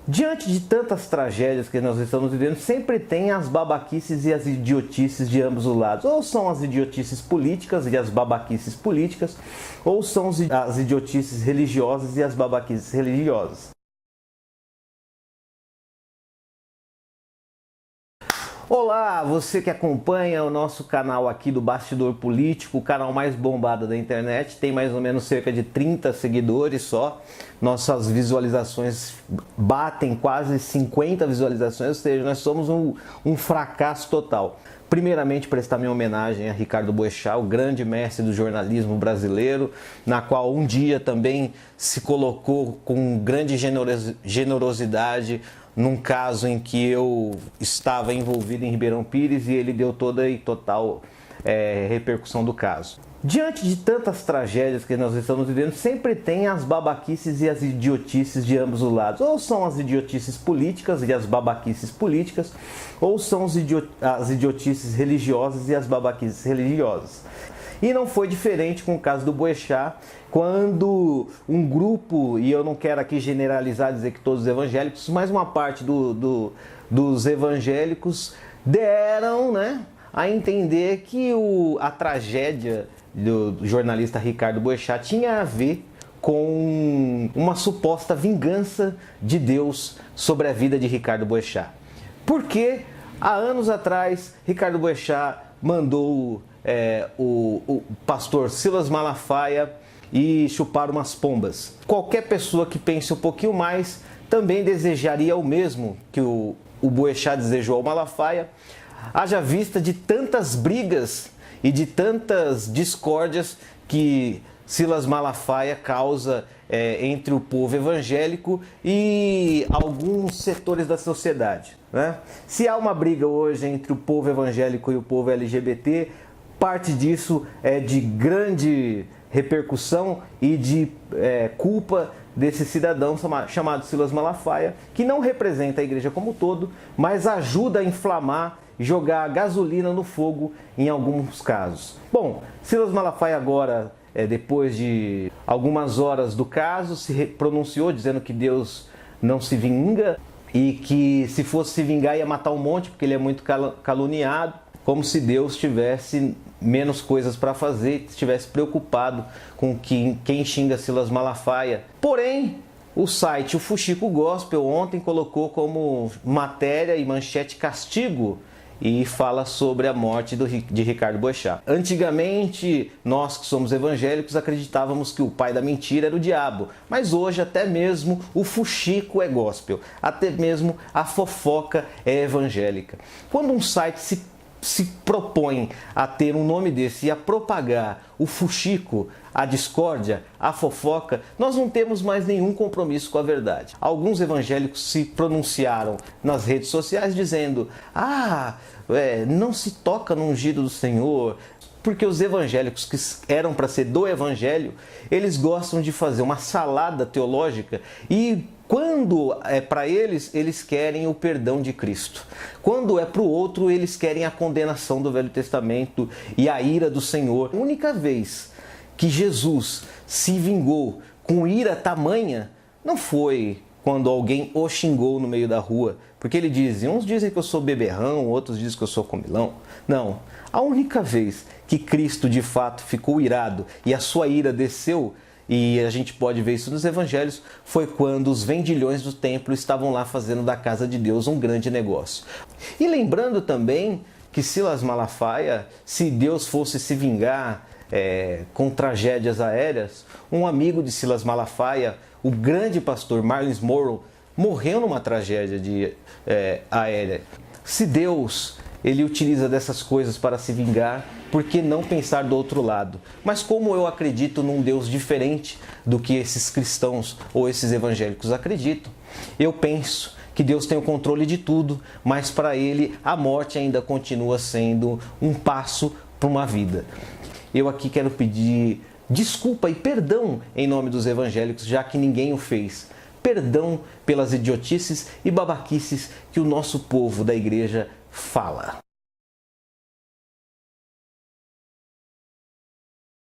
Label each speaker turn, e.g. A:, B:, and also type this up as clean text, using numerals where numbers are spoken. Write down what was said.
A: Diante de tantas tragédias que nós estamos vivendo, sempre tem as babaquices e as idiotices de ambos os lados. Ou são as idiotices políticas e as babaquices políticas, ou são as idiotices religiosas e as babaquices religiosas. Olá, você que acompanha o nosso canal aqui do Bastidor Político, o canal mais bombado da internet, tem mais ou menos cerca de 30 seguidores só. Nossas visualizações batem quase 50 visualizações, ou seja, nós somos um fracasso total. Primeiramente, prestar minha homenagem a Ricardo Boechat, o grande mestre do jornalismo brasileiro, na qual um dia também se colocou com grande generosidade num caso em que eu estava envolvido em Ribeirão Pires e ele deu toda e total repercussão do caso. Diante de tantas tragédias que nós estamos vivendo, sempre tem as babaquices e as idiotices de ambos os lados. Ou são as idiotices políticas e as babaquices políticas, ou são as idiotices religiosas e as babaquices religiosas. E não foi diferente com o caso do Boechat, quando um grupo, e eu não quero aqui generalizar, dizer que todos os evangélicos, mas uma parte dos evangélicos deram, a entender que a tragédia do jornalista Ricardo Boechat tinha a ver com uma suposta vingança de Deus sobre a vida de Ricardo Boechat. Porque há anos atrás, Ricardo Boechat mandou o pastor Silas Malafaia e chupar umas pombas. Qualquer pessoa que pense um pouquinho mais também desejaria o mesmo que o Boechat desejou ao Malafaia, haja vista de tantas brigas e de tantas discórdias que Silas Malafaia causa entre o povo evangélico e alguns setores da sociedade, Se há uma briga hoje entre o povo evangélico e o povo LGBT, parte disso é de grande repercussão e de culpa desse cidadão chamado Silas Malafaia, que não representa a igreja como um todo, mas ajuda a inflamar, jogar gasolina no fogo em alguns casos. Bom, Silas Malafaia agora, depois de algumas horas do caso, se pronunciou dizendo que Deus não se vinga e que se fosse se vingar ia matar um monte porque ele é muito caluniado, como se Deus tivesse menos coisas para fazer, estivesse preocupado com quem xinga Silas Malafaia. Porém, o site O Fuxico Gospel ontem colocou como matéria e manchete castigo e fala sobre a morte de Ricardo Boechat. Antigamente, nós que somos evangélicos acreditávamos que o pai da mentira era o diabo, mas hoje até mesmo o fuxico é gospel, até mesmo a fofoca é evangélica. Quando um site se propõe a ter um nome desse e a propagar o fuxico, a discórdia, a fofoca, nós não temos mais nenhum compromisso com a verdade. Alguns evangélicos se pronunciaram nas redes sociais dizendo: não se toca no ungido do Senhor, porque os evangélicos que eram para ser do evangelho, eles gostam de fazer uma salada teológica e quando é para eles, eles querem o perdão de Cristo. Quando é para o outro, eles querem a condenação do Velho Testamento e a ira do Senhor. A única vez que Jesus se vingou com ira tamanha não foi quando alguém o xingou no meio da rua, porque ele diz, uns dizem que eu sou beberrão, outros dizem que eu sou comilão. Não, a única vez que Cristo de fato ficou irado e a sua ira desceu, e a gente pode ver isso nos evangelhos, foi quando os vendilhões do templo estavam lá fazendo da casa de Deus um grande negócio. E lembrando também que Silas Malafaia, se Deus fosse se vingar com tragédias aéreas, um amigo de Silas Malafaia, o grande pastor Marlins Morrow, morreu numa tragédia aérea. Se Deus ele utiliza dessas coisas para se vingar, por que não pensar do outro lado? Mas como eu acredito num Deus diferente do que esses cristãos ou esses evangélicos acreditam, eu penso que Deus tem o controle de tudo, mas para ele a morte ainda continua sendo um passo para uma vida. Eu aqui quero pedir desculpa e perdão em nome dos evangélicos, já que ninguém o fez. Perdão pelas idiotices e babaquices que o nosso povo da igreja fala.